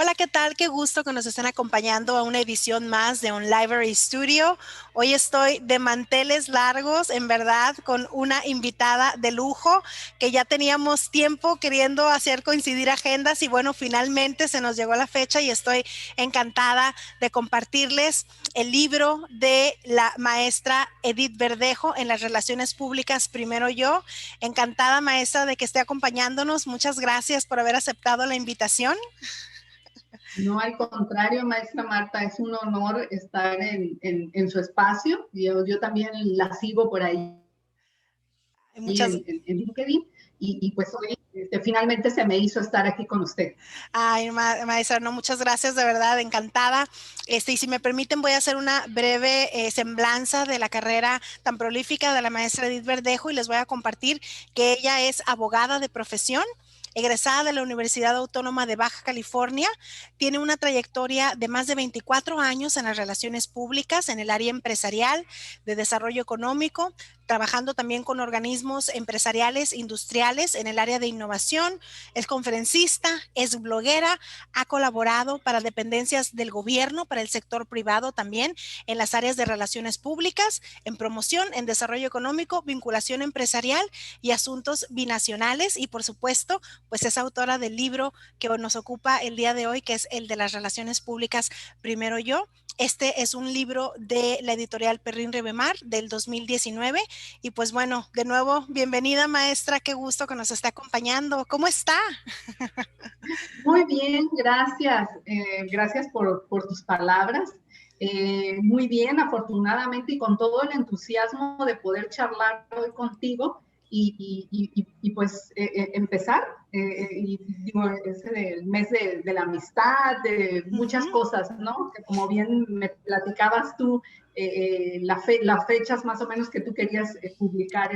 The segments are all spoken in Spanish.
Hola, ¿qué tal? Qué gusto que nos estén acompañando a una edición más de Un Library Studio. Hoy estoy de manteles largos, en verdad, con una invitada de lujo que ya teníamos tiempo queriendo hacer coincidir agendas y bueno, finalmente se nos llegó la fecha y estoy encantada de compartirles el libro de la maestra Edith Verdejo en las relaciones públicas, primero yo. Encantada, maestra, de que esté acompañándonos. Muchas gracias por haber aceptado la invitación. No, al contrario, maestra Marta, es un honor estar en su espacio. Yo también la sigo por ahí Muchas en LinkedIn y pues hoy finalmente se me hizo estar aquí con usted. Ay, maestra, no, muchas gracias, de verdad, encantada. Y si me permiten, voy a hacer una breve semblanza de la carrera tan prolífica de la maestra Edith Verdejo y les voy a compartir que ella es abogada de profesión, egresada de la Universidad Autónoma de Baja California, tiene una trayectoria de más de 24 años en las relaciones públicas, en el área empresarial, de desarrollo económico, trabajando también con organismos empresariales, industriales, en el área de innovación, es conferencista, es bloguera, ha colaborado para dependencias del gobierno, para el sector privado también, en las áreas de relaciones públicas, en promoción, en desarrollo económico, vinculación empresarial y asuntos binacionales y por supuesto, pues es autora del libro que nos ocupa el día de hoy, que es el de las relaciones públicas, primero yo. Este es un libro de la editorial Perrin Revemar del 2019 y pues bueno, de nuevo, bienvenida maestra, qué gusto que nos esté acompañando. ¿Cómo está? Muy bien, gracias. Gracias por tus palabras. Muy bien, afortunadamente y con todo el entusiasmo de poder charlar hoy contigo y pues empezar. Y digo, es el mes de la amistad, de muchas cosas, ¿no? Que como bien me platicabas tú, las fechas más o menos que tú querías publicar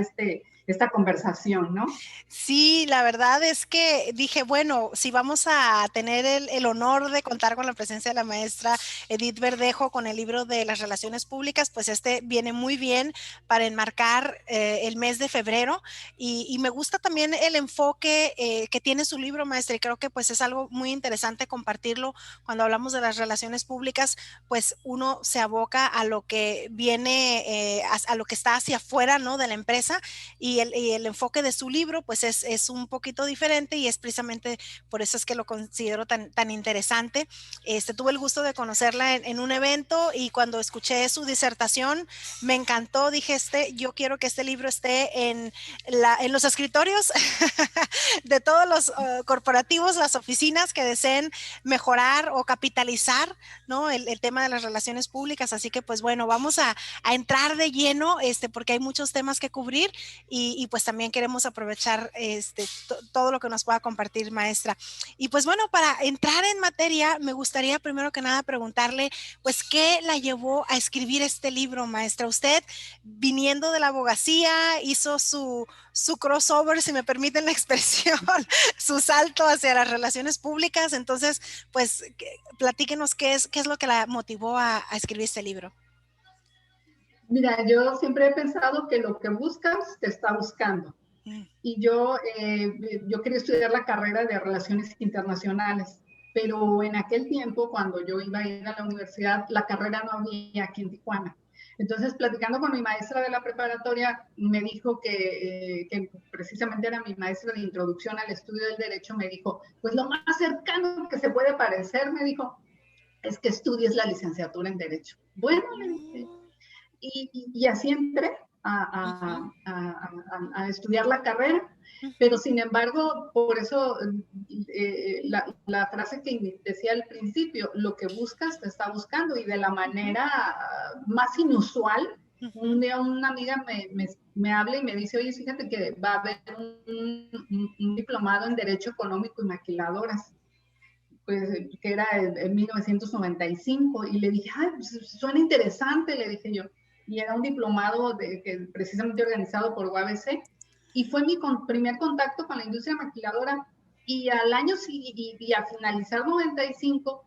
esta conversación, ¿no? Sí, la verdad es que dije, bueno, si vamos a tener el honor de contar con la presencia de la maestra Edith Verdejo con el libro de las relaciones públicas, pues este viene muy bien para enmarcar el mes de febrero y me gusta también el enfoque que tiene su libro, maestra, y creo que pues es algo muy interesante compartirlo cuando hablamos de las relaciones públicas, pues uno se aboca a lo que viene, a lo que está hacia afuera, ¿no? De la empresa y el enfoque de su libro pues es un poquito diferente y es precisamente por eso es que lo considero tan interesante. Tuve el gusto de conocerla en un evento y cuando escuché su disertación me encantó, dije, yo quiero que este libro esté en los escritorios de todos los corporativos, las oficinas que deseen mejorar o capitalizar, ¿no? El tema de las relaciones públicas, así que pues bueno, vamos a entrar de lleno, porque hay muchos temas que cubrir y pues también queremos aprovechar todo lo que nos pueda compartir maestra. Y pues bueno, para entrar en materia, me gustaría primero que nada preguntarle, pues, ¿qué la llevó a escribir este libro, maestra? Usted, viniendo de la abogacía, hizo su crossover, si me permiten la expresión, su salto hacia las relaciones públicas. Entonces, pues, platíquenos qué es lo que la motivó a escribir este libro. Mira, yo siempre he pensado que lo que buscas te está buscando. Y yo quería estudiar la carrera de Relaciones Internacionales, pero en aquel tiempo, cuando yo iba a ir a la universidad, la carrera no había aquí en Tijuana. Entonces, platicando con mi maestra de la preparatoria, me dijo que precisamente era mi maestra de introducción al estudio del derecho, me dijo, pues lo más cercano que se puede parecer, me dijo, es que estudies la licenciatura en derecho. Bueno, le dije, y así entré a estudiar la carrera, pero sin embargo, por eso la frase que decía al principio, lo que buscas te está buscando y de la manera más inusual. Un día una amiga me habla y me dice, oye, fíjate que va a haber un diplomado en Derecho Económico y Maquiladoras, pues, que era en 1995, y le dije, ay, pues, suena interesante, le dije yo, y era un diplomado que precisamente organizado por UABC, y fue mi primer contacto con la industria maquiladora, y al año y a finalizar 95,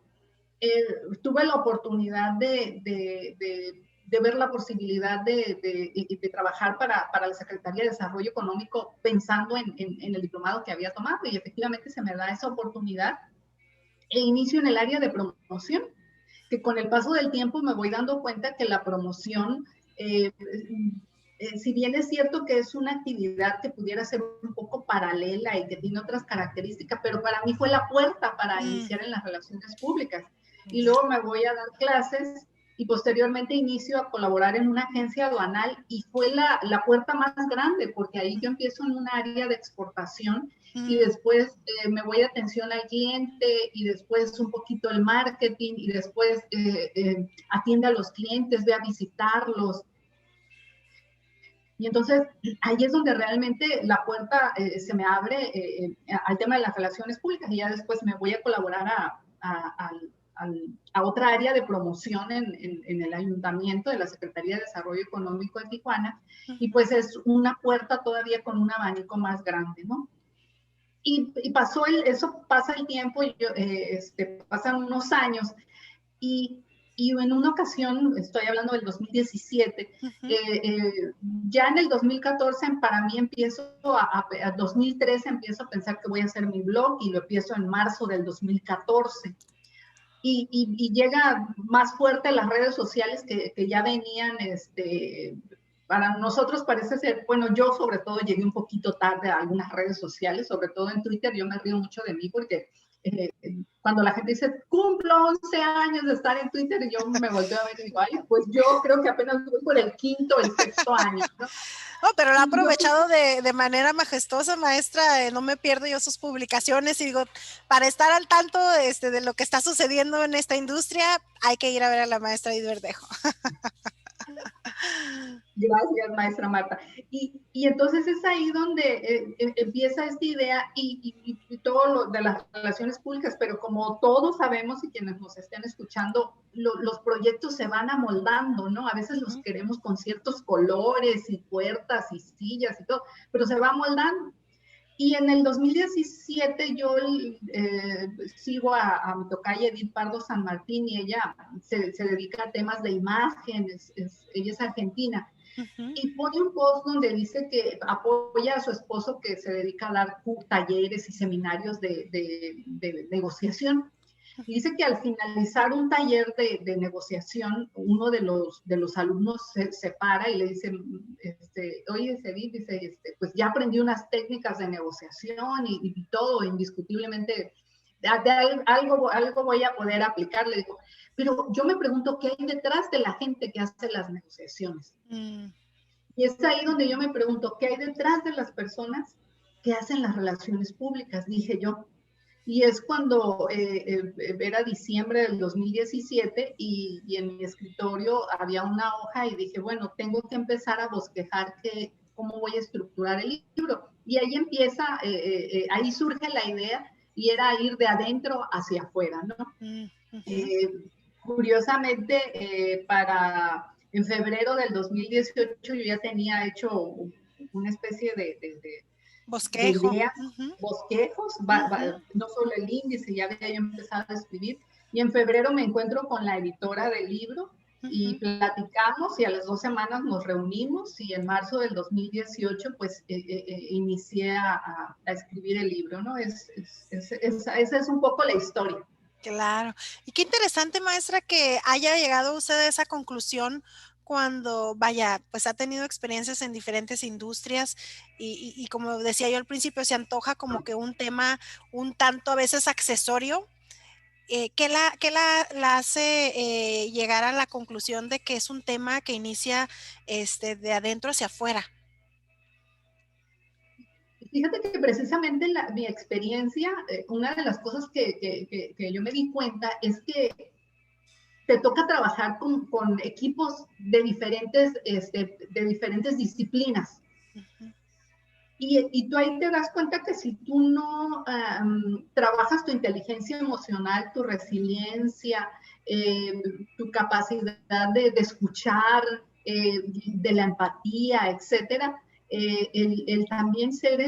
tuve la oportunidad de ver la posibilidad de trabajar para la Secretaría de Desarrollo Económico pensando en el diplomado que había tomado, y efectivamente se me da esa oportunidad. e inicio en el área de promoción, que con el paso del tiempo me voy dando cuenta que la promoción, si bien es cierto que es una actividad que pudiera ser un poco paralela y que tiene otras características, pero para mí fue la puerta para iniciar en las relaciones públicas. Y luego me voy a dar clases y posteriormente inicio a colaborar en una agencia aduanal y fue la puerta más grande, porque ahí yo empiezo en un área de exportación y después me voy a atención al cliente y después un poquito el marketing y después atiende a los clientes, ve a visitarlos. Y entonces ahí es donde realmente la puerta se me abre al tema de las relaciones públicas y ya después me voy a colaborar a otra área de promoción en el ayuntamiento de la Secretaría de Desarrollo Económico de Tijuana y pues es una puerta todavía con un abanico más grande, ¿no? Y pasó eso pasa el tiempo y pasan unos años y en una ocasión, estoy hablando del 2017, ya en el 2014 para mí empiezo, 2013 empiezo a pensar que voy a hacer mi blog y lo empiezo en marzo del 2014. Y llega más fuerte las redes sociales que ya venían, para nosotros parece ser, bueno, yo sobre todo llegué un poquito tarde a algunas redes sociales, sobre todo en Twitter, yo me río mucho de mí porque cuando la gente dice, cumplo 11 años de estar en Twitter, y yo me volteo a ver y digo, ay, pues yo creo que apenas voy por el quinto o el sexto año, ¿no? Oh, pero lo ha aprovechado de manera majestuosa, maestra. No me pierdo yo sus publicaciones y digo, para estar al tanto de lo que está sucediendo en esta industria, hay que ir a ver a la maestra Edith Verdejo. Gracias, maestra Marta. Y entonces es ahí donde empieza esta idea y todo lo de las relaciones públicas, pero como todos sabemos y quienes nos estén escuchando, los proyectos se van amoldando, ¿no? A veces los queremos con ciertos colores y puertas y sillas y todo, pero se va amoldando. Y en el 2017 yo sigo a mi tocaya Edith Pardo San Martín y ella se dedica a temas de imagen, ella es argentina. Y pone un post donde dice que apoya a su esposo que se dedica a dar talleres y seminarios de negociación. Y dice que al finalizar un taller de negociación, uno de los alumnos se para y le dice, oye, Edith, dice, pues ya aprendí unas técnicas de negociación y todo, indiscutiblemente, algo voy a poder aplicar. Le digo, pero yo me pregunto qué hay detrás de la gente que hace las negociaciones. Y es ahí donde yo me pregunto, ¿qué hay detrás de las personas que hacen las relaciones públicas? Dije yo. Y es cuando era diciembre del 2017 y en mi escritorio había una hoja y dije, bueno, tengo que empezar a bosquejar cómo voy a estructurar el libro. Y ahí empieza, ahí surge la idea y era ir de adentro hacia afuera, ¿no? Curiosamente, en febrero del 2018 yo ya tenía hecho una especie de bosquejo. Ideas, bosquejos, no solo el índice, ya había yo empezado a escribir. Y en febrero me encuentro con la editora del libro y platicamos y a las 2 semanas nos reunimos y en marzo del 2018 pues inicié a escribir el libro, ¿no? Esa es un poco la historia. Claro. Y qué interesante, maestra, que haya llegado usted a esa conclusión cuando, vaya, pues ha tenido experiencias en diferentes industrias y como decía yo al principio, se antoja como que un tema un tanto a veces accesorio. ¿Qué la hace llegar a la conclusión de que es un tema que inicia de adentro hacia afuera? Fíjate que precisamente mi experiencia, una de las cosas que yo me di cuenta es que te toca trabajar con equipos de diferentes disciplinas. Y tú ahí te das cuenta que si tú no trabajas tu inteligencia emocional, tu resiliencia, tu capacidad de escuchar, de la empatía, etcétera, el también ser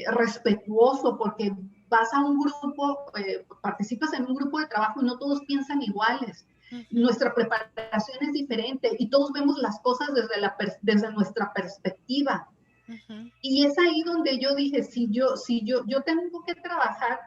respetuoso, porque vas a un grupo, participas en un grupo de trabajo y no todos piensan iguales. Nuestra preparación es diferente y todos vemos las cosas desde nuestra perspectiva. Y es ahí donde yo dije, si yo tengo que trabajar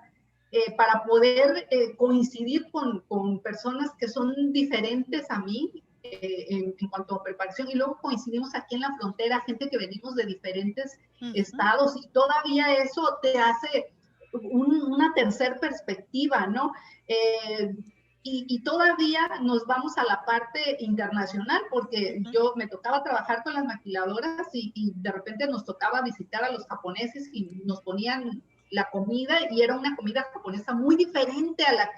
para poder coincidir con personas que son diferentes a mí en cuanto a preparación, y luego coincidimos aquí en la frontera, gente que venimos de diferentes estados, y todavía eso te hace una tercera perspectiva, ¿no? Y todavía nos vamos a la parte internacional, porque yo me tocaba trabajar con las maquiladoras y de repente nos tocaba visitar a los japoneses y nos ponían la comida, y era una comida japonesa muy diferente a la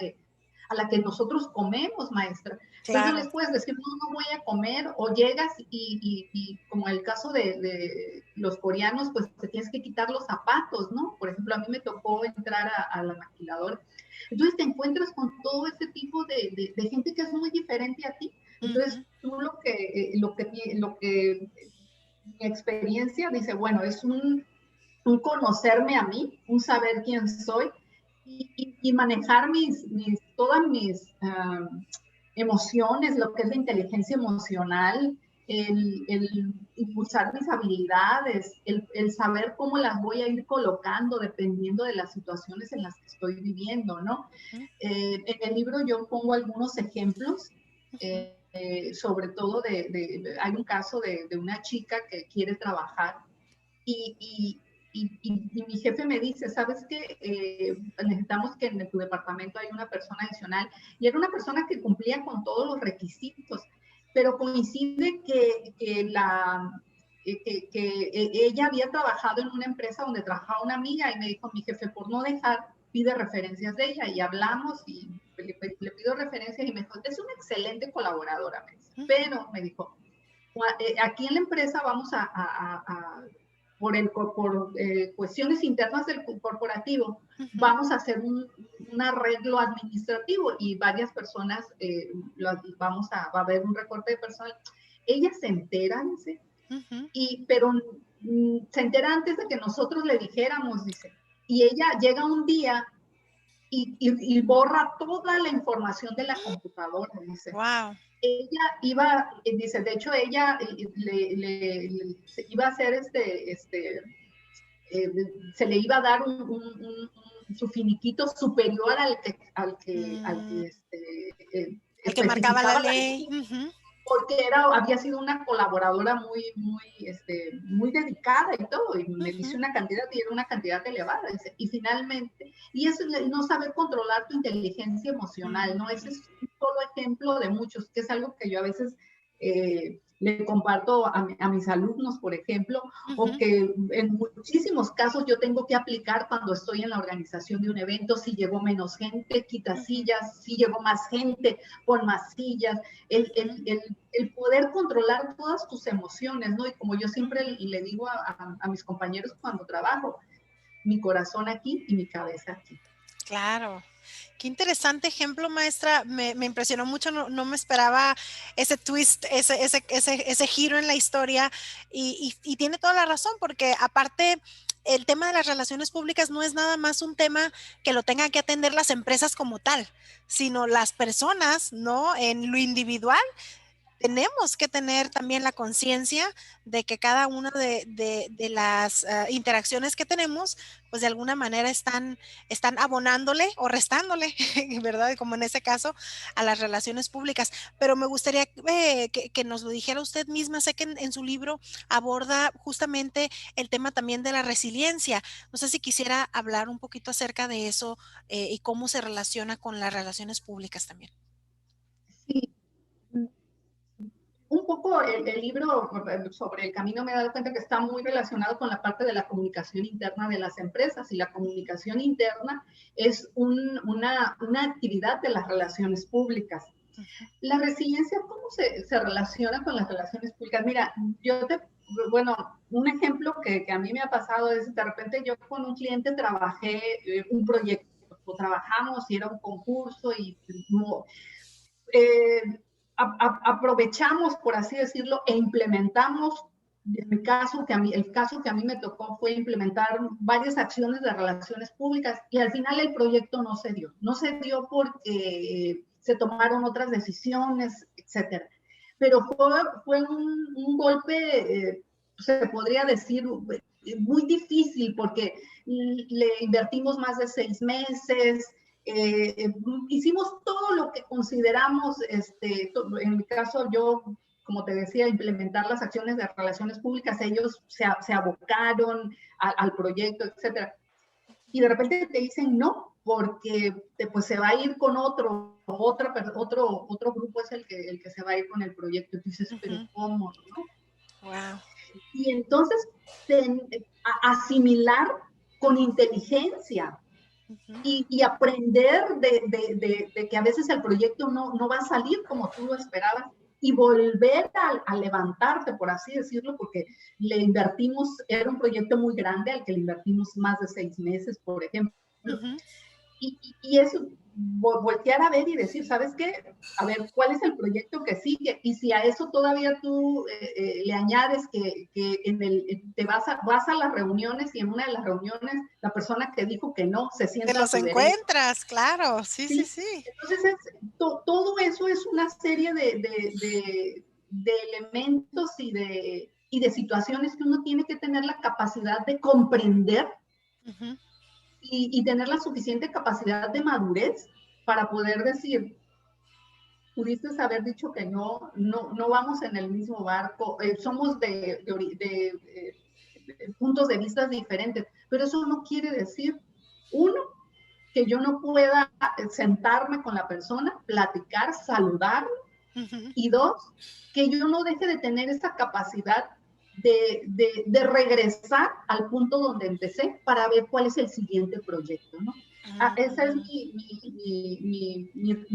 que nosotros comemos, maestra. Entonces Claro. no les puedes decir, no, no voy a comer, o llegas y como el caso de los coreanos, pues te tienes que quitar los zapatos, ¿no? Por ejemplo, a mí me tocó entrar a la maquiladora. Entonces te encuentras con todo este tipo de gente que es muy diferente a ti. Entonces tú lo que mi experiencia dice, bueno, es un conocerme a mí, un saber quién soy, y manejar todas mis emociones, lo que es la inteligencia emocional, el impulsar mis habilidades, el saber cómo las voy a ir colocando dependiendo de las situaciones en las que estoy viviendo, ¿no? En el libro yo pongo algunos ejemplos, sobre todo hay un caso de una chica que quiere trabajar y mi jefe me dice, ¿sabes qué? Necesitamos que en tu departamento haya una persona adicional. Y era una persona que cumplía con todos los requisitos, pero coincide que ella había trabajado en una empresa donde trabajaba una amiga, y me dijo mi jefe, por no dejar, pide referencias de ella, y hablamos y le pido referencias, y me dijo, es una excelente colaboradora, pero me dijo, aquí en la empresa vamos por cuestiones internas del corporativo, vamos a hacer un arreglo administrativo, y varias personas, va a haber un recorte de personal. Ella se entera, dice, pero se entera antes de que nosotros le dijéramos, dice, y ella llega un día y borra toda la información de la computadora, dice. Wow. Ella iba, dice, de hecho ella iba a hacer se le iba a dar su finiquito superior El que marcaba la especificaba la ley. ley, porque había sido una colaboradora muy dedicada y todo, y me dice una cantidad, y era una cantidad elevada, dice, y finalmente, y eso es no saber controlar tu inteligencia emocional, ¿no? Ese es un solo ejemplo de muchos, que es algo que yo a veces le comparto a mis alumnos, por ejemplo, o que en muchísimos casos yo tengo que aplicar cuando estoy en la organización de un evento. Si llegó menos gente, quita sillas; si llegó más gente, pon más sillas. El poder controlar todas tus emociones, ¿no? Y como yo siempre le digo a mis compañeros cuando trabajo, mi corazón aquí y mi cabeza aquí. Claro. Qué interesante ejemplo, maestra. Me impresionó mucho, no me esperaba ese twist, ese giro en la historia, y tiene toda la razón, porque aparte el tema de las relaciones públicas no es nada más un tema que lo tengan que atender las empresas como tal, sino las personas, ¿no? En lo individual tenemos que tener también la conciencia de que cada una de las interacciones que tenemos, pues de alguna manera están abonándole o restándole, ¿verdad? Como en ese caso, a las relaciones públicas. Pero me gustaría que nos lo dijera usted misma. Sé que en su libro aborda justamente el tema también de la resiliencia. No sé si quisiera hablar un poquito acerca de eso, y cómo se relaciona con las relaciones públicas también. Sí. Un poco el libro sobre el camino me he dado cuenta que está muy relacionado con la parte de la comunicación interna de las empresas, y la comunicación interna es una actividad de las relaciones públicas. La resiliencia, ¿cómo se relaciona con las relaciones públicas? Mira, bueno, un ejemplo que a mí me ha pasado es, de repente yo con un cliente trabajé un proyecto, trabajamos y era un concurso, y aprovechamos, por así decirlo, e implementamos. En mi caso, el caso que a mí me tocó fue implementar varias acciones de relaciones públicas, y al final el proyecto no se dio. No se dio porque se tomaron otras decisiones, etcétera. Pero fue un golpe, se podría decir, muy difícil porque le invertimos más de 6 meses, hicimos todo lo que consideramos, en mi caso yo, como te decía, implementar las acciones de relaciones públicas, ellos se abocaron al proyecto, etcétera. Y de repente te dicen no, porque pues se va a ir con otro grupo es el que se va a ir con el proyecto. Y tú dices, pero ¿cómo? ¿No? Wow. Y entonces asimilar con inteligencia y aprender de que a veces el proyecto no va a salir como tú lo esperabas y volver a levantarte, por así decirlo, porque le invertimos, era un proyecto muy grande al que le invertimos más de 6 meses, por ejemplo. Y eso, voltear a ver y decir, ¿sabes qué? A ver, ¿cuál es el proyecto que sigue? Y si a eso todavía tú le añades que te vas a las reuniones y en una de las reuniones la persona que dijo que no se Te sienta a los tu derecha. encuentras, claro, sí, sí, ¿Sí? sí. Entonces, todo eso es una serie de elementos y de situaciones que uno tiene que tener la capacidad de comprender y tener la suficiente capacidad de madurez para poder decir, pudiste haber dicho que no vamos en el mismo barco, somos de puntos de vista diferentes, pero eso no quiere decir, uno, que yo no pueda sentarme con la persona, platicar, saludar, y dos, que yo no deje de tener esa capacidad de regresar al punto donde empecé para ver cuál es el siguiente proyecto, ¿no? Esa es mi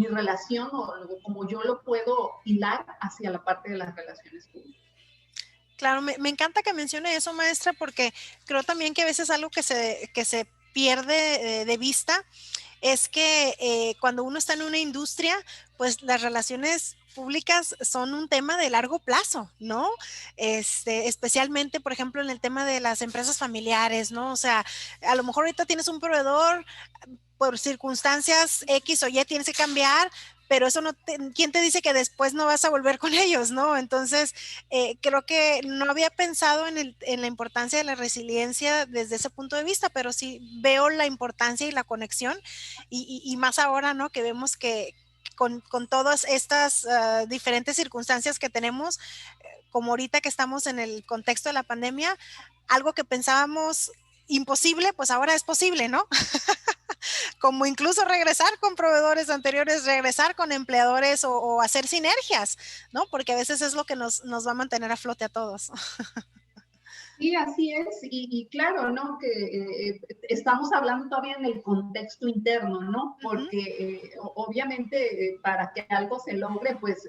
relación o como yo lo puedo hilar hacia la parte de las relaciones públicas. Claro, me encanta que mencione eso, maestra, porque creo también que a veces algo que se pierde de vista es que cuando uno está en una industria, pues las relaciones públicas son un tema de largo plazo, ¿no? Especialmente, por ejemplo, en el tema de las empresas familiares, ¿no? O sea, a lo mejor ahorita tienes un proveedor, por circunstancias X o Y tienes que cambiar, pero eso ¿quién te dice que después no vas a volver con ellos, no? Entonces, creo que no había pensado en la importancia de la resiliencia desde ese punto de vista, pero sí veo la importancia y la conexión, y más ahora, ¿no? Que vemos que con todas estas diferentes circunstancias que tenemos, como ahorita que estamos en el contexto de la pandemia, algo que pensábamos imposible, pues ahora es posible, ¿no? Como incluso regresar con proveedores anteriores, regresar con empleadores o hacer sinergias, ¿no? Porque a veces es lo que nos va a mantener a flote a todos. Sí, así es, y claro, ¿no? Que estamos hablando todavía en el contexto interno, ¿no? Porque obviamente para que algo se logre, pues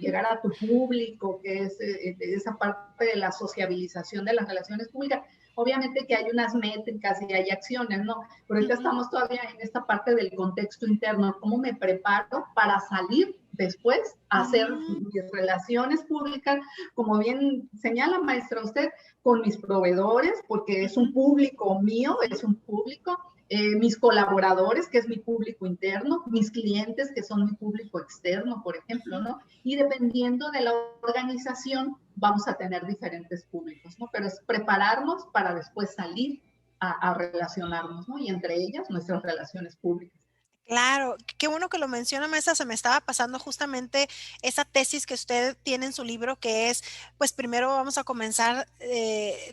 llegar a tu público, que es esa parte de la sociabilización de las relaciones públicas, obviamente que hay unas métricas y hay acciones, ¿no? Pero ahorita estamos todavía en esta parte del contexto interno, ¿cómo me preparo para salir después a hacer mis relaciones públicas? Como bien señala, maestra, usted, con mis proveedores, porque es un público mío, es un público, mis colaboradores, que es mi público interno, mis clientes, que son mi público externo, por ejemplo, ¿no? Y dependiendo de la organización, vamos a tener diferentes públicos, ¿no? Pero es prepararnos para después salir a relacionarnos, ¿no? Y entre ellas, nuestras relaciones públicas. Claro, qué bueno que lo menciona, maestra. Se me estaba pasando justamente esa tesis que usted tiene en su libro, que es, pues primero vamos a comenzar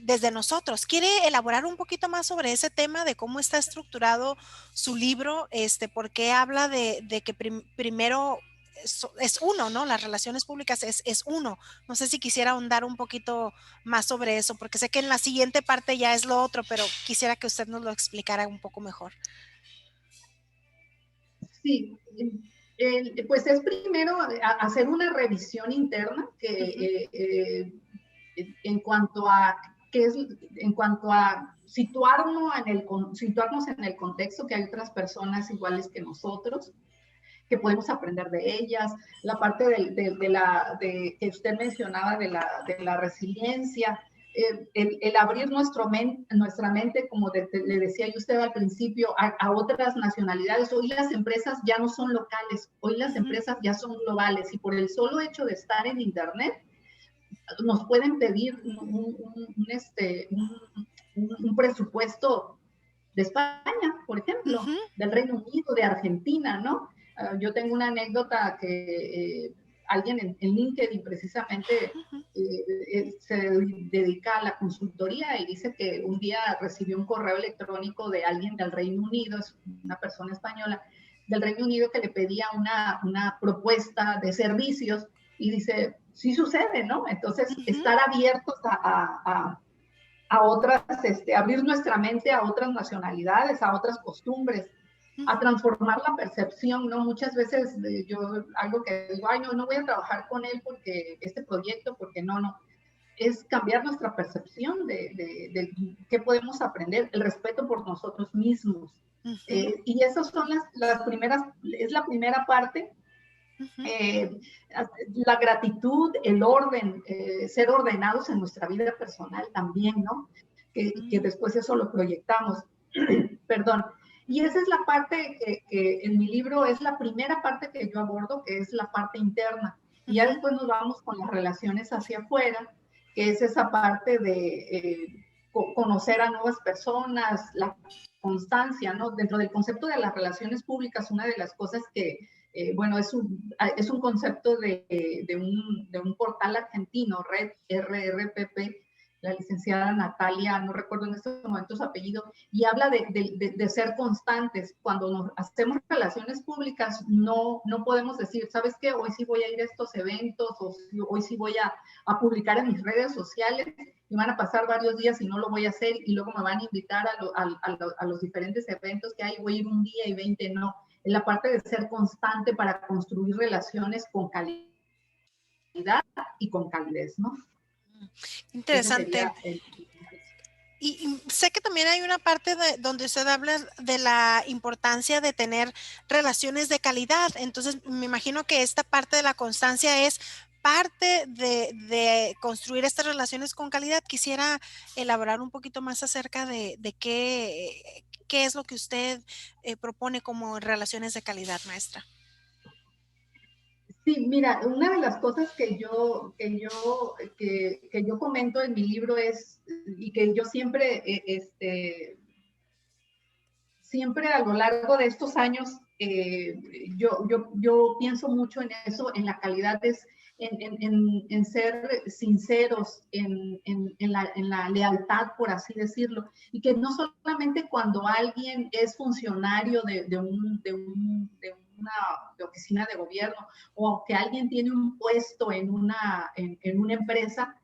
desde nosotros. ¿Quiere elaborar un poquito más sobre ese tema de cómo está estructurado su libro? ¿Por qué habla de que primero es uno, ¿no? Las relaciones públicas es uno. No sé si quisiera ahondar un poquito más sobre eso, porque sé que en la siguiente parte ya es lo otro, pero quisiera que usted nos lo explicara un poco mejor. Sí, pues es primero hacer una revisión interna en cuanto a en cuanto a situarnos en el contexto, que hay otras personas iguales que nosotros, que podemos aprender de ellas, la parte que usted mencionaba de la resiliencia, el abrir nuestra mente, como le decía yo usted al principio, a otras nacionalidades. Hoy las empresas ya no son locales, hoy las empresas ya son globales, y por el solo hecho de estar en Internet, nos pueden pedir un presupuesto de España, por ejemplo, del Reino Unido, de Argentina, ¿no? Yo tengo una anécdota que alguien en LinkedIn precisamente se dedica a la consultoría y dice que un día recibió un correo electrónico de alguien del Reino Unido, es una persona española, del Reino Unido que le pedía una propuesta de servicios y dice, sí sucede, ¿no? Entonces, estar abiertos a otras, abrir nuestra mente a otras nacionalidades, a otras costumbres, a transformar la percepción, ¿no? Muchas veces yo algo que digo, ay, no, no voy a trabajar con él porque este proyecto, porque no, no. Es cambiar nuestra percepción de qué podemos aprender, el respeto por nosotros mismos. Y esas son las primeras, es la primera parte. La gratitud, el orden, ser ordenados en nuestra vida personal también, ¿no? Que después eso lo proyectamos. Perdón. Y esa es la parte que en mi libro es la primera parte que yo abordo, que es la parte interna. Y ya después nos vamos con las relaciones hacia afuera, que es esa parte de conocer a nuevas personas, la constancia, ¿no? Dentro del concepto de las relaciones públicas, una de las cosas que, bueno, es un concepto de un portal argentino, Red RRPP, la licenciada Natalia, no recuerdo en estos momentos su apellido, y habla de ser constantes. Cuando nos hacemos relaciones públicas, no podemos decir, ¿sabes qué? Hoy sí voy a ir a estos eventos, o hoy sí voy a publicar en mis redes sociales, y van a pasar varios días y no lo voy a hacer, y luego me van a invitar a los diferentes eventos que hay, voy a ir un día y 20, no. En la parte de ser constante para construir relaciones con calidad y con calidez, ¿no? Ese Interesante. sería el... Y sé que también hay una parte donde usted habla de la importancia de tener relaciones de calidad. Entonces, me imagino que esta parte de la constancia es parte de construir estas relaciones con calidad. Quisiera elaborar un poquito más acerca de qué es lo que usted propone como relaciones de calidad, maestra. Sí, mira, una de las cosas que yo comento en mi libro es, y que yo siempre, siempre a lo largo de estos años, yo pienso mucho en eso, en la calidad, es en ser sinceros, en la lealtad, por así decirlo, y que no solamente cuando alguien es funcionario de una oficina de gobierno o que alguien tiene un puesto en una empresa,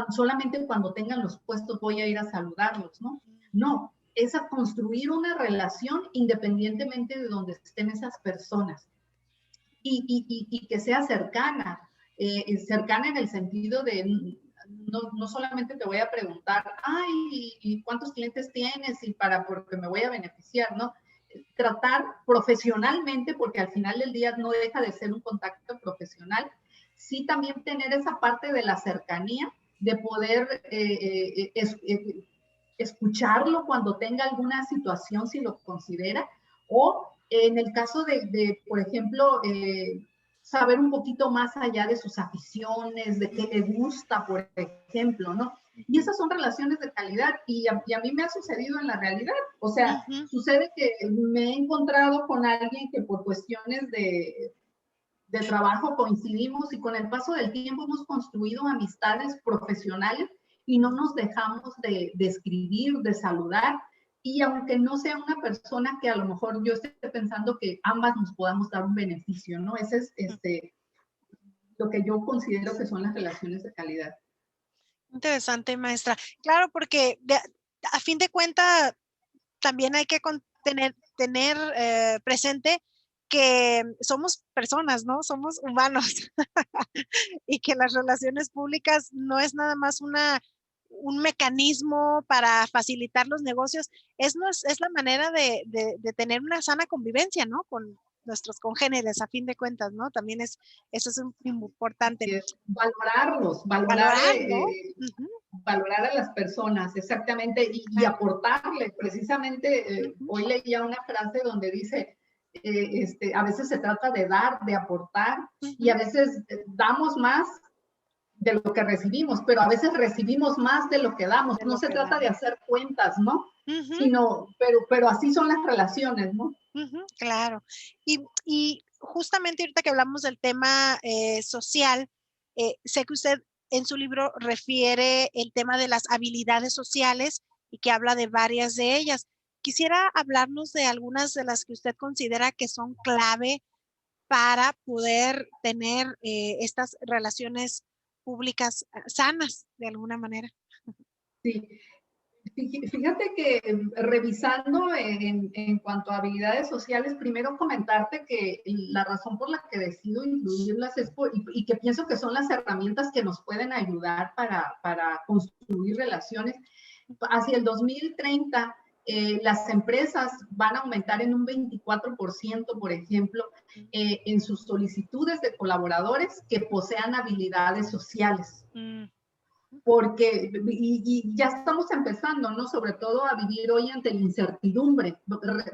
solamente cuando tengan los puestos voy a ir a saludarlos, ¿no? No, es a construir una relación independientemente de donde estén esas personas y que sea cercana, cercana en el sentido de no solamente te voy a preguntar, ay, ¿y cuántos clientes tienes? Y porque me voy a beneficiar, ¿no? Tratar profesionalmente, porque al final del día no deja de ser un contacto profesional, sí también tener esa parte de la cercanía, de poder escucharlo cuando tenga alguna situación, si lo considera, o en el caso por ejemplo, saber un poquito más allá de sus aficiones, de qué le gusta, por ejemplo, ¿no? Y esas son relaciones de calidad y a mí me ha sucedido en la realidad. O sea, sucede que me he encontrado con alguien que por cuestiones de trabajo coincidimos y con el paso del tiempo hemos construido amistades profesionales y no nos dejamos de escribir, de saludar. Y aunque no sea una persona que a lo mejor yo esté pensando que ambas nos podamos dar un beneficio, ¿no? Ese es lo que yo considero que son las relaciones de calidad. Interesante, maestra. Claro, porque a fin de cuentas también hay que tener presente que somos personas, ¿no? Somos humanos y que las relaciones públicas no es nada más un mecanismo para facilitar los negocios, es la manera de tener una sana convivencia, ¿no? Con nuestros congéneres, a fin de cuentas, ¿no? También eso es importante. Valorarlos, Valorar, ¿no? Valorar a las personas, exactamente, y aportarle. Precisamente, hoy leía una frase donde dice, a veces se trata de dar, de aportar, y a veces damos más de lo que recibimos, pero a veces recibimos más de lo que damos. No se trata de hacer cuentas, ¿no? Sino, pero así son las relaciones, ¿no? Claro. Y justamente ahorita que hablamos del tema social, sé que usted en su libro refiere el tema de las habilidades sociales y que habla de varias de ellas. Quisiera hablarnos de algunas de las que usted considera que son clave para poder tener estas relaciones públicas sanas de alguna manera. Sí, fíjate que revisando en cuanto a habilidades sociales, primero comentarte que la razón por la que decido incluirlas es y que pienso que son las herramientas que nos pueden ayudar para construir relaciones. Hacia el 2030, las empresas van a aumentar en un 24%, por ejemplo, en sus solicitudes de colaboradores que posean habilidades sociales. Porque, y ya estamos empezando, ¿no? Sobre todo a vivir hoy ante la incertidumbre.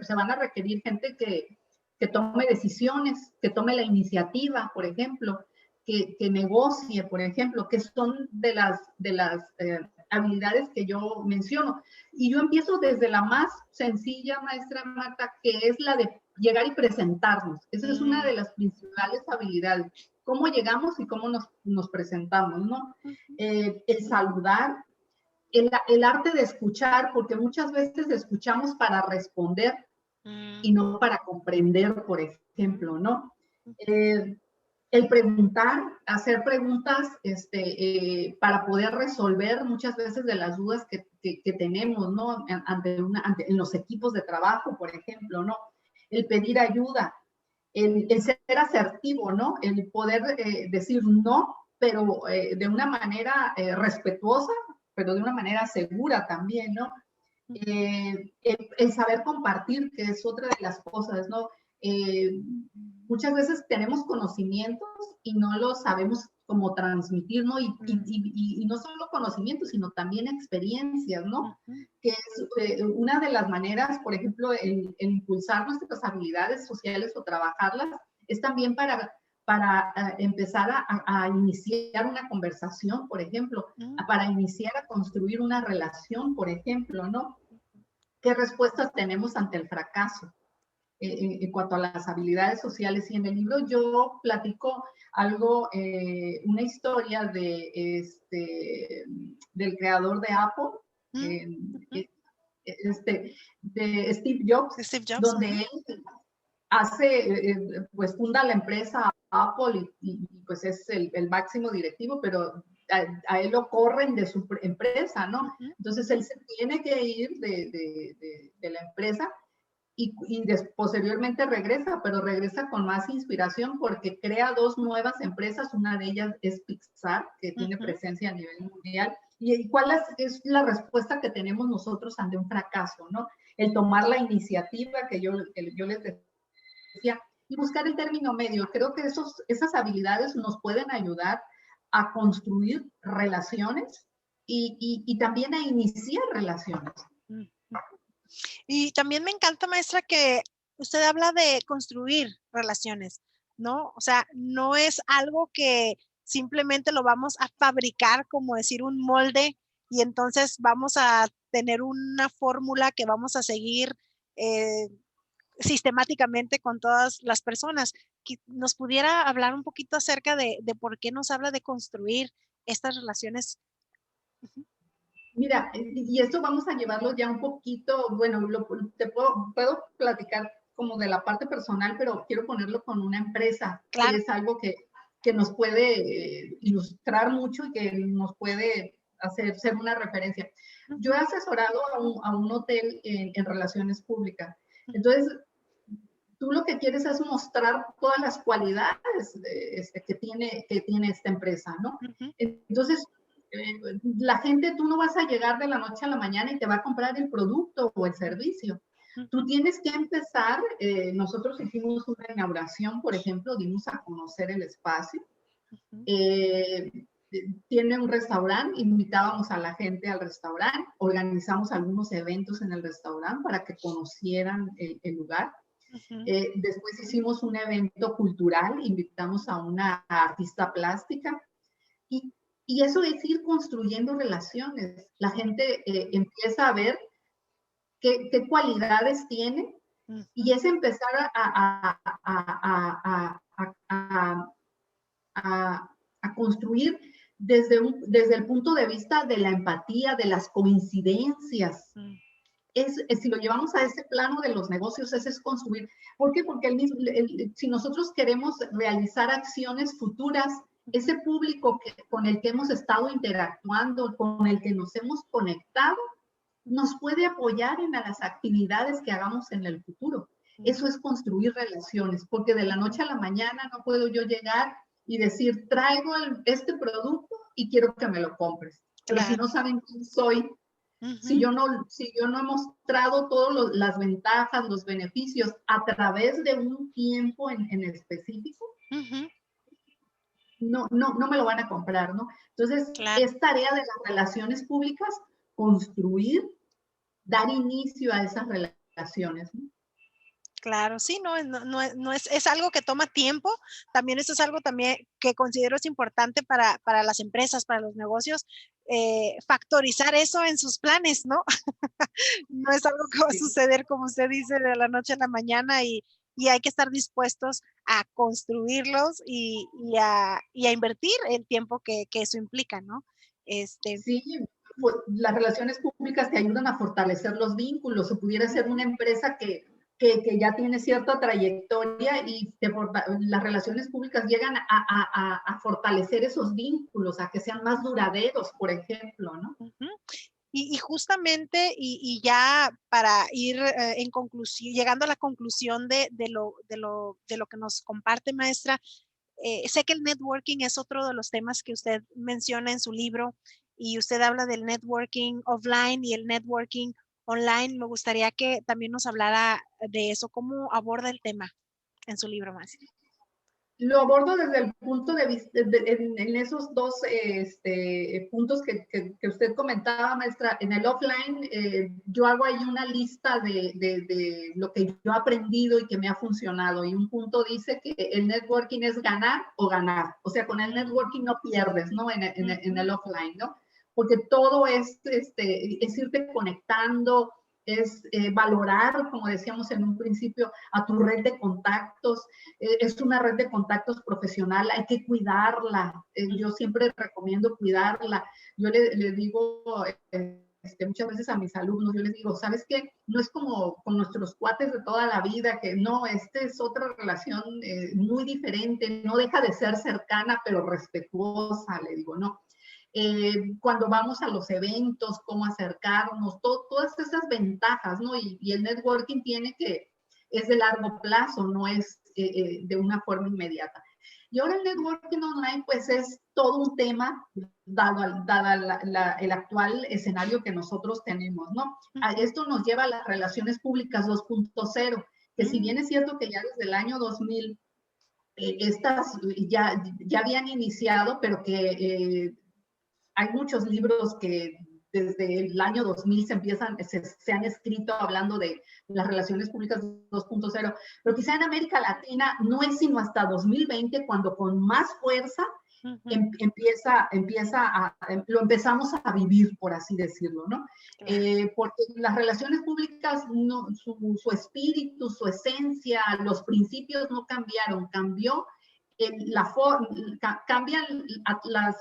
Se van a requerir gente que tome decisiones, que tome la iniciativa, por ejemplo, que negocie, por ejemplo, que son de las habilidades que yo menciono. Y yo empiezo desde la más sencilla, maestra Marta, que es la de llegar y presentarnos. Esa es una de las principales habilidades. Cómo llegamos y cómo nos presentamos, ¿no? El saludar, el arte de escuchar, porque muchas veces escuchamos para responder y no para comprender, por ejemplo, ¿no? El preguntar, hacer preguntas para poder resolver muchas veces de las dudas que tenemos, ¿no? En los equipos de trabajo, por ejemplo, ¿no? El pedir ayuda, el ser asertivo, ¿no? El poder decir no, pero de una manera respetuosa, pero de una manera segura también, ¿no? El saber compartir, que es otra de las cosas, ¿no? Muchas veces tenemos conocimientos y no los sabemos cómo transmitir, ¿no? Y no solo conocimientos, sino también experiencias, ¿no? Que es una de las maneras, por ejemplo, el impulsar nuestras habilidades sociales o trabajarlas, es también para empezar a iniciar una conversación, por ejemplo, para iniciar a construir una relación, por ejemplo, ¿no? ¿Qué respuestas tenemos ante el fracaso? En cuanto a las habilidades sociales. Y en el libro yo platico algo, una historia del creador de Apple, de Steve Jobs, donde él pues funda la empresa Apple y pues es el máximo directivo, pero a él lo corren de su empresa, ¿no? Entonces él se tiene que ir de la empresa y posteriormente regresa, pero regresa con más inspiración porque crea dos nuevas empresas. Una de ellas es Pixar, que tiene presencia a nivel mundial. ¿Y cuál es la respuesta que tenemos nosotros ante un fracaso, no? El tomar la iniciativa que yo les decía y buscar el término medio. Creo que esas habilidades nos pueden ayudar a construir relaciones y también a iniciar relaciones. Y también me encanta, maestra, que usted habla de construir relaciones, ¿no? O sea, no es algo que simplemente lo vamos a fabricar, como decir un molde, y entonces vamos a tener una fórmula que vamos a seguir sistemáticamente con todas las personas. ¿Nos pudiera hablar un poquito acerca de por qué nos habla de construir estas relaciones? Mira, y esto vamos a llevarlo ya un poquito, bueno, puedo platicar como de la parte personal, pero quiero ponerlo con una empresa, Claro. que es algo que nos puede ilustrar mucho y que nos puede ser una referencia. Yo he asesorado a un hotel en relaciones públicas. Entonces, tú lo que quieres es mostrar todas las cualidades que tiene esta empresa, ¿no? Entonces, la gente, tú no vas a llegar de la noche a la mañana y te va a comprar el producto o el servicio. Tú tienes que empezar, nosotros hicimos una inauguración, por ejemplo, dimos a conocer el espacio. Tiene un restaurante, invitábamos a la gente al restaurante, organizamos algunos eventos en el restaurante para que conocieran el lugar. Después hicimos un evento cultural, invitamos a una artista plástica y Y eso es ir construyendo relaciones. La gente empieza a ver qué cualidades tiene y es empezar a construir desde el punto de vista de la empatía, de las coincidencias. Si lo llevamos a ese plano de los negocios, ese es construir. ¿Por qué? Porque si nosotros queremos realizar acciones futuras, ese público con el que hemos estado interactuando, con el que nos hemos conectado, nos puede apoyar en las actividades que hagamos en el futuro. Eso es construir relaciones, porque de la noche a la mañana no puedo yo llegar y decir, traigo este producto y quiero que me lo compres. Pero si no saben quién soy, si yo no he mostrado todas las ventajas, los beneficios a través de un tiempo en específico, no me lo van a comprar, ¿no? Entonces, es tarea de las relaciones públicas construir, dar inicio a esas relaciones, ¿no? Claro, sí, no es algo que toma tiempo. También eso es algo también que considero es importante para las empresas, para los negocios, factorizar eso en sus planes, ¿no? No es algo que va a suceder, como usted dice, de la noche a la mañana y hay que estar dispuestos a construirlos y a invertir el tiempo que eso implica, ¿no? Sí, pues, las relaciones públicas te ayudan a fortalecer los vínculos. O pudiera ser una empresa que ya tiene cierta trayectoria y las relaciones públicas llegan a fortalecer esos vínculos, a que sean más duraderos, por ejemplo, ¿no? Y justamente, y ya para ir en conclusión, llegando a la conclusión de lo que nos comparte, maestra, sé que el networking es otro de los temas que usted menciona en su libro y usted habla del networking offline y el networking online. Me gustaría que también nos hablara de eso, cómo aborda el tema en su libro, maestra. Lo abordo desde el punto de vista, en esos dos puntos que usted comentaba, maestra. En el offline, yo hago ahí una lista de lo que yo he aprendido y que me ha funcionado. Y un punto dice que el networking es ganar o ganar. O sea, con el networking no pierdes, ¿no? En el offline, ¿no? Porque todo es irte conectando, es valorar, como decíamos en un principio, a tu red de contactos. Es una red de contactos profesional, hay que cuidarla. Yo siempre recomiendo cuidarla. Yo le digo muchas veces a mis alumnos, yo les digo, ¿sabes qué? No es como con nuestros cuates de toda la vida, que no, es otra relación muy diferente, no deja de ser cercana, pero respetuosa, le digo, no. Cuando vamos a los eventos, cómo acercarnos, todas esas ventajas, ¿no? Y el networking es de largo plazo, no es de una forma inmediata. Y ahora el networking online, pues es todo un tema, dado el actual escenario que nosotros tenemos, ¿no? Esto nos lleva a las relaciones públicas 2.0, que si bien es cierto que ya desde el año 2000, estas ya habían iniciado, pero que hay muchos libros que desde el año 2000 se han escrito hablando de las relaciones públicas 2.0, pero quizá en América Latina no es sino hasta 2020 cuando con más fuerza lo empezamos a vivir, por así decirlo, ¿no? Porque las relaciones públicas, su espíritu, su esencia, los principios no cambiaron, cambió cambian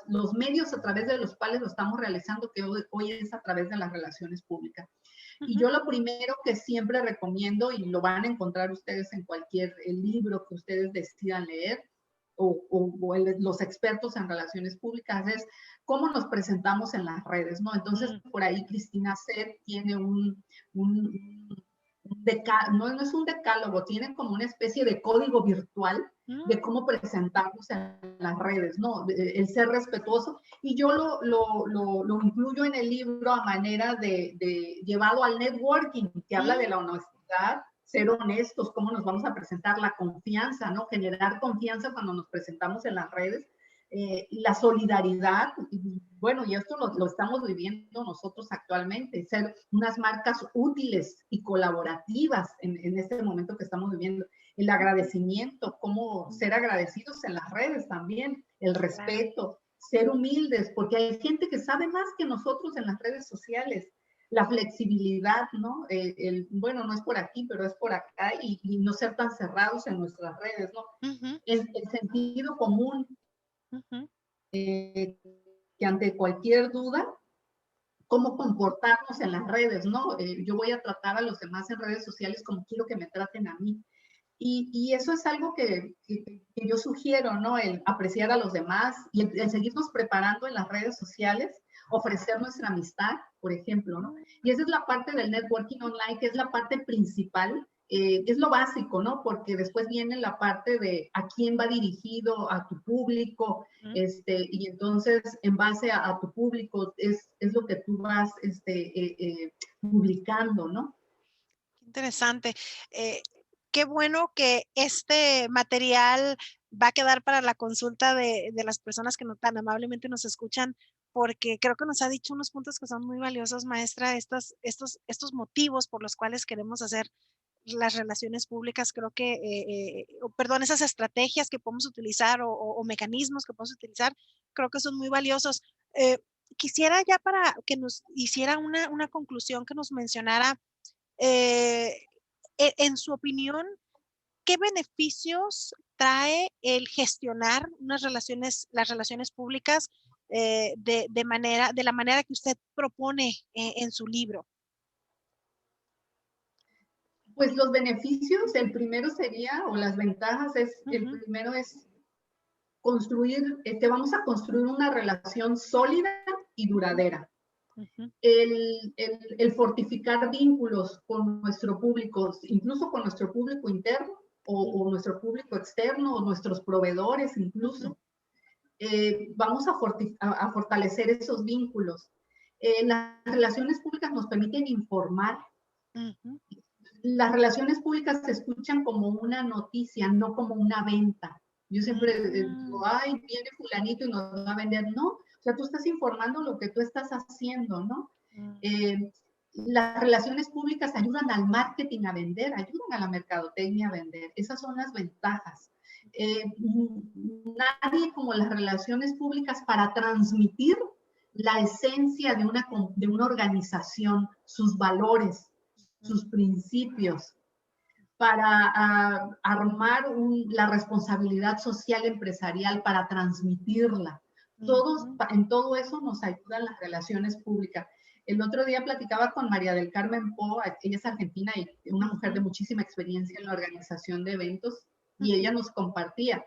los medios a través de los cuales lo estamos realizando, que hoy es a través de las relaciones públicas. Y yo lo primero que siempre recomiendo, y lo van a encontrar ustedes en cualquier libro que ustedes decidan leer, o los expertos en relaciones públicas, es cómo nos presentamos en las redes, ¿no? Entonces, por ahí Cristina Seth tiene no es un decálogo, tiene como una especie de código virtual de cómo presentarnos en las redes, ¿no? El ser respetuoso. Y yo lo incluyo en el libro a manera de llevado al networking, que habla de la honestidad, ser honestos, cómo nos vamos a presentar, la confianza, ¿no? Generar confianza cuando nos presentamos en las redes. La solidaridad, bueno, y esto lo estamos viviendo nosotros actualmente, ser unas marcas útiles y colaborativas en este momento que estamos viviendo. El agradecimiento, cómo ser agradecidos en las redes también, el respeto, ser humildes, porque hay gente que sabe más que nosotros en las redes sociales. La flexibilidad, ¿no? Bueno, no es por aquí, pero es por acá, y no ser tan cerrados en nuestras redes, ¿no? El sentido común, que ante cualquier duda, cómo comportarnos en las redes, ¿no? Yo voy a tratar a los demás en redes sociales como quiero que me traten a mí. Y eso es algo que yo sugiero, ¿no? El apreciar a los demás y el seguirnos preparando en las redes sociales, ofrecer nuestra amistad, por ejemplo, ¿no? Y esa es la parte del networking online, que es la parte principal, es lo básico, ¿no? Porque después viene la parte de a quién va dirigido, a tu público, y entonces en base a tu público es lo que tú vas publicando, ¿no? Interesante. Qué bueno que este material va a quedar para la consulta de las personas que tan amablemente nos escuchan, porque creo que nos ha dicho unos puntos que son muy valiosos, maestra, estos motivos por los cuales queremos hacer las relaciones públicas, creo que, perdón, esas estrategias que podemos utilizar o mecanismos que podemos utilizar, creo que son muy valiosos. Eh, Quisiera ya para que nos hiciera una conclusión, que nos mencionara eh, en su opinión, ¿qué beneficios trae el gestionar las relaciones públicas de la manera que usted propone en su libro? Pues los beneficios, el primero sería, o las ventajas el primero es construir, vamos a construir una relación sólida y duradera. El fortificar vínculos con nuestro público, incluso con nuestro público interno o nuestro público externo o nuestros proveedores incluso. Vamos a fortalecer esos vínculos. Las relaciones públicas nos permiten informar. Las relaciones públicas se escuchan como una noticia, no como una venta. Yo siempre digo, ay, viene fulanito y nos va a vender. No, o sea, tú estás informando lo que tú estás haciendo, ¿no? Las relaciones públicas ayudan al marketing a vender, ayudan a la mercadotecnia a vender. Esas son las ventajas. Nadie como las relaciones públicas para transmitir la esencia de una organización, sus valores, sus principios, para armar la responsabilidad social empresarial, para transmitirla. En todo eso nos ayudan las relaciones públicas. El otro día platicaba con María del Carmen Po, ella es argentina y una mujer de muchísima experiencia en la organización de eventos, y ella nos compartía,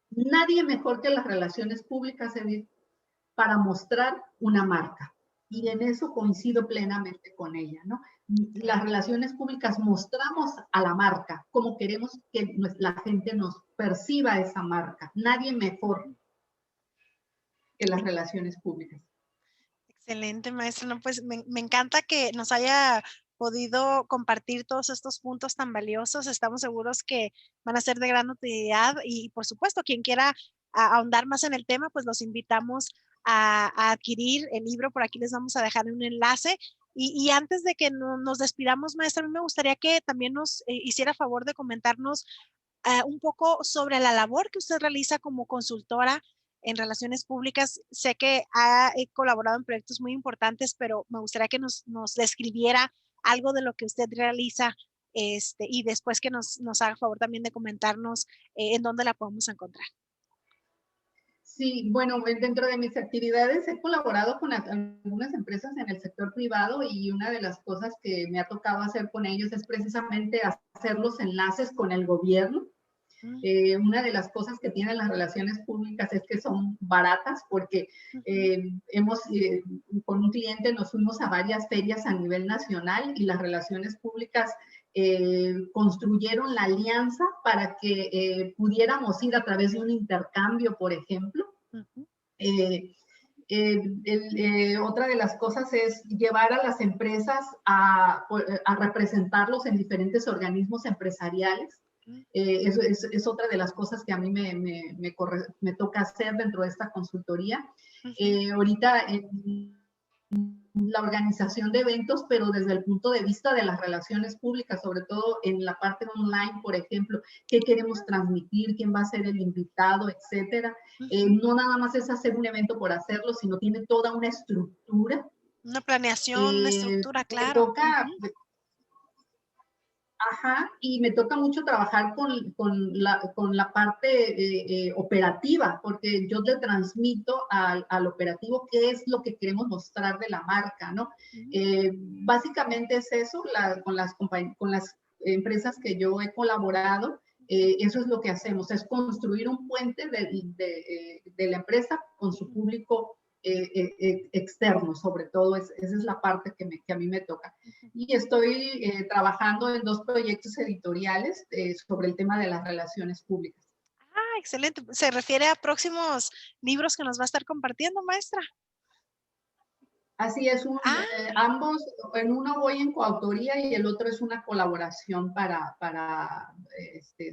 nadie mejor que las relaciones públicas, Edith, para mostrar una marca. Y en eso coincido plenamente con ella, ¿no? Las relaciones públicas mostramos a la marca cómo queremos que la gente nos perciba esa marca. Nadie mejor que las relaciones públicas. Excelente, maestra. No, pues me encanta que nos haya podido compartir todos estos puntos tan valiosos. Estamos seguros que van a ser de gran utilidad y, por supuesto, quien quiera ahondar más en el tema, pues los invitamos a adquirir el libro. Por aquí les vamos a dejar un enlace. Y antes de que nos despidamos, maestra, a mí me gustaría que también nos hiciera favor de comentarnos un poco sobre la labor que usted realiza como consultora en relaciones públicas. Sé que ha colaborado en proyectos muy importantes, pero me gustaría que nos describiera algo de lo que usted realiza, y después que nos haga favor también de comentarnos en dónde la podemos encontrar. Sí, bueno, dentro de mis actividades he colaborado con algunas empresas en el sector privado, y una de las cosas que me ha tocado hacer con ellos es precisamente hacer los enlaces con el gobierno. Una de las cosas que tienen las relaciones públicas es que son baratas, porque con un cliente nos fuimos a varias ferias a nivel nacional, y las relaciones públicas construyeron la alianza para que pudiéramos ir a través de un intercambio, por ejemplo. Otra de las cosas es llevar a las empresas a representarlos en diferentes organismos empresariales. Eso es otra de las cosas que a mí me toca hacer dentro de esta consultoría. Ahorita la organización de eventos, pero desde el punto de vista de las relaciones públicas, sobre todo en la parte online, por ejemplo, qué queremos transmitir, quién va a ser el invitado, etcétera. No nada más es hacer un evento por hacerlo, sino tiene toda una estructura. Una planeación, una estructura, Me claro. toca, ajá, y me toca mucho trabajar con la parte operativa, porque yo le transmito al operativo qué es lo que queremos mostrar de la marca, ¿no? Básicamente es eso, con las empresas que yo he colaborado, eso es lo que hacemos, es construir un puente de la empresa con su público externo, sobre todo, esa es la parte que a mí me toca. Y estoy trabajando en 2 proyectos editoriales sobre el tema de las relaciones públicas. Ah, excelente. ¿Se refiere a próximos libros que nos va a estar compartiendo, maestra? Así es, Ah, ambos, en uno voy en coautoría y el otro es una colaboración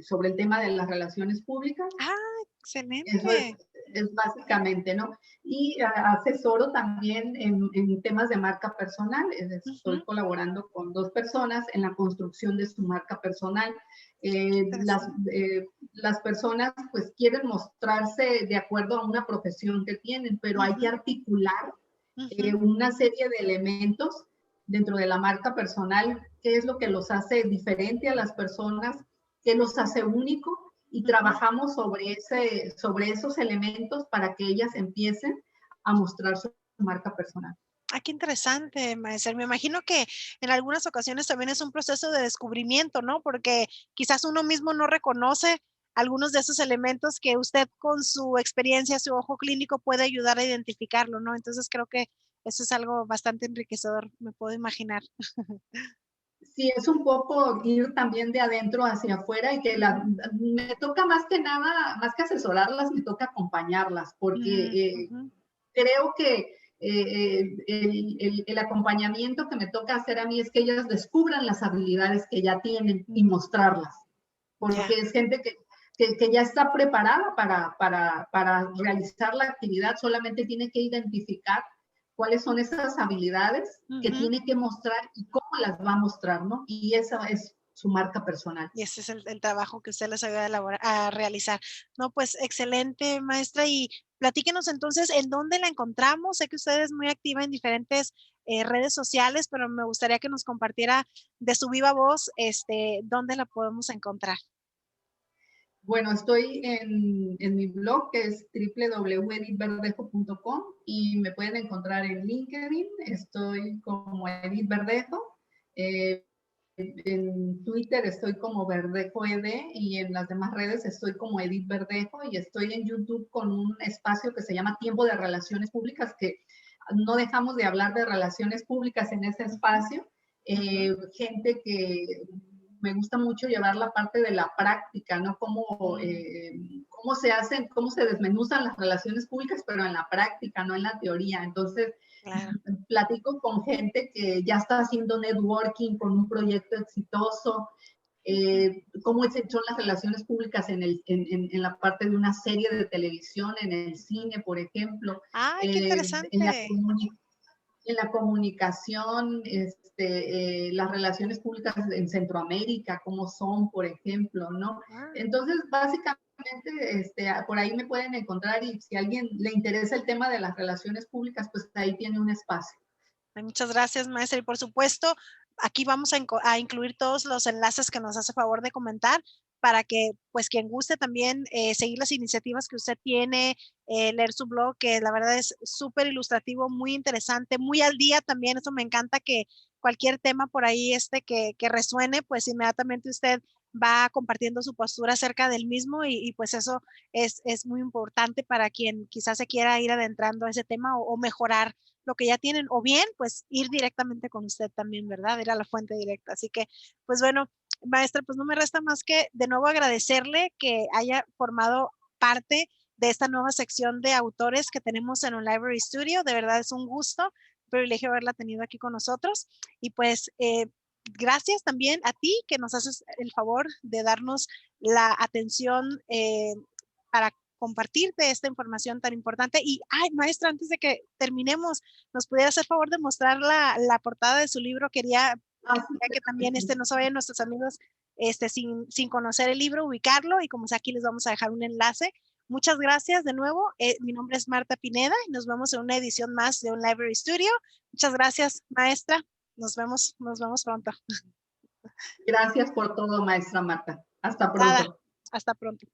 sobre el tema de las relaciones públicas. Eso excelente. es básicamente, ¿no? Y asesoro también en temas de marca personal. Estoy colaborando con 2 personas en la construcción de su marca personal. Las personas pues quieren mostrarse de acuerdo a una profesión que tienen, pero hay que articular una serie de elementos dentro de la marca personal, qué es lo que los hace diferente a las personas, qué los hace único, y trabajamos sobre esos elementos para que ellas empiecen a mostrar su marca personal. Qué interesante, maestra. Me imagino que en algunas ocasiones también es un proceso de descubrimiento, ¿no? Porque quizás uno mismo no reconoce algunos de esos elementos que usted con su experiencia, su ojo clínico puede ayudar a identificarlo, ¿no? Entonces creo que eso es algo bastante enriquecedor, me puedo imaginar. Sí, es un poco ir también de adentro hacia afuera y que me toca más que nada, más que asesorarlas, me toca acompañarlas, porque creo que el acompañamiento que me toca hacer a mí es que ellas descubran las habilidades que ya tienen y mostrarlas, porque es gente que ya está preparada para realizar la actividad, solamente tiene que identificar cuáles son esas habilidades que tiene que mostrar y cómo las va a mostrar, ¿no? Y esa es su marca personal. Y ese es el trabajo que usted les ayuda a realizar. No, pues excelente, maestra. Y platíquenos entonces en dónde la encontramos. Sé que usted es muy activa en diferentes redes sociales, pero me gustaría que nos compartiera de su viva voz, dónde la podemos encontrar. Bueno, estoy en mi blog que es www.edithverdejo.com y me pueden encontrar en LinkedIn, estoy como Edith Verdejo, en Twitter estoy como Verdejo ED y en las demás redes estoy como Edith Verdejo y estoy en YouTube con un espacio que se llama Tiempo de Relaciones Públicas, que no dejamos de hablar de relaciones públicas en ese espacio. Gente que me gusta mucho llevar la parte de la práctica, ¿no? Cómo se hacen, cómo se desmenuzan las relaciones públicas, pero en la práctica, no en la teoría. Entonces, platico con gente que ya está haciendo networking con un proyecto exitoso, cómo son las relaciones públicas en la parte de una serie de televisión, en el cine, por ejemplo, ¡Ay, qué en la interesante! en la comunicación, las relaciones públicas en Centroamérica, cómo son, por ejemplo, ¿no? Entonces, básicamente, por ahí me pueden encontrar y si a alguien le interesa el tema de las relaciones públicas, pues ahí tiene un espacio. Muchas gracias, maestra. Y por supuesto, aquí vamos a incluir todos los enlaces que nos hace favor de comentar para que, pues, quien guste también seguir las iniciativas que usted tiene, leer su blog, que la verdad es súper ilustrativo, muy interesante, muy al día también. Eso me encanta que cualquier tema por ahí que resuene, pues inmediatamente usted va compartiendo su postura acerca del mismo y pues eso es muy importante para quien quizás se quiera ir adentrando a ese tema o mejorar lo que ya tienen, o bien, pues ir directamente con usted también, ¿verdad? Ir a la fuente directa. Así que, pues bueno, maestra, pues no me resta más que de nuevo agradecerle que haya formado parte de esta nueva sección de autores que tenemos en un Library Studio. De verdad es un gusto, un privilegio haberla tenido aquí con nosotros. Y pues gracias también a ti que nos haces el favor de darnos la atención para compartirte esta información tan importante. Y, ay, maestra, antes de que terminemos, ¿nos pudiera hacer favor de mostrar la portada de su libro? Quería Sí, que también no se vayan nuestros amigos sin conocer el libro, ubicarlo, y como sea, aquí les vamos a dejar un enlace. Muchas gracias de nuevo. Mi nombre es Marta Pineda y nos vemos en una edición más de Un Library Studio. Muchas gracias, maestra. Nos vemos pronto. gracias por todo, maestra Marta. Hasta Nada, pronto. hasta pronto.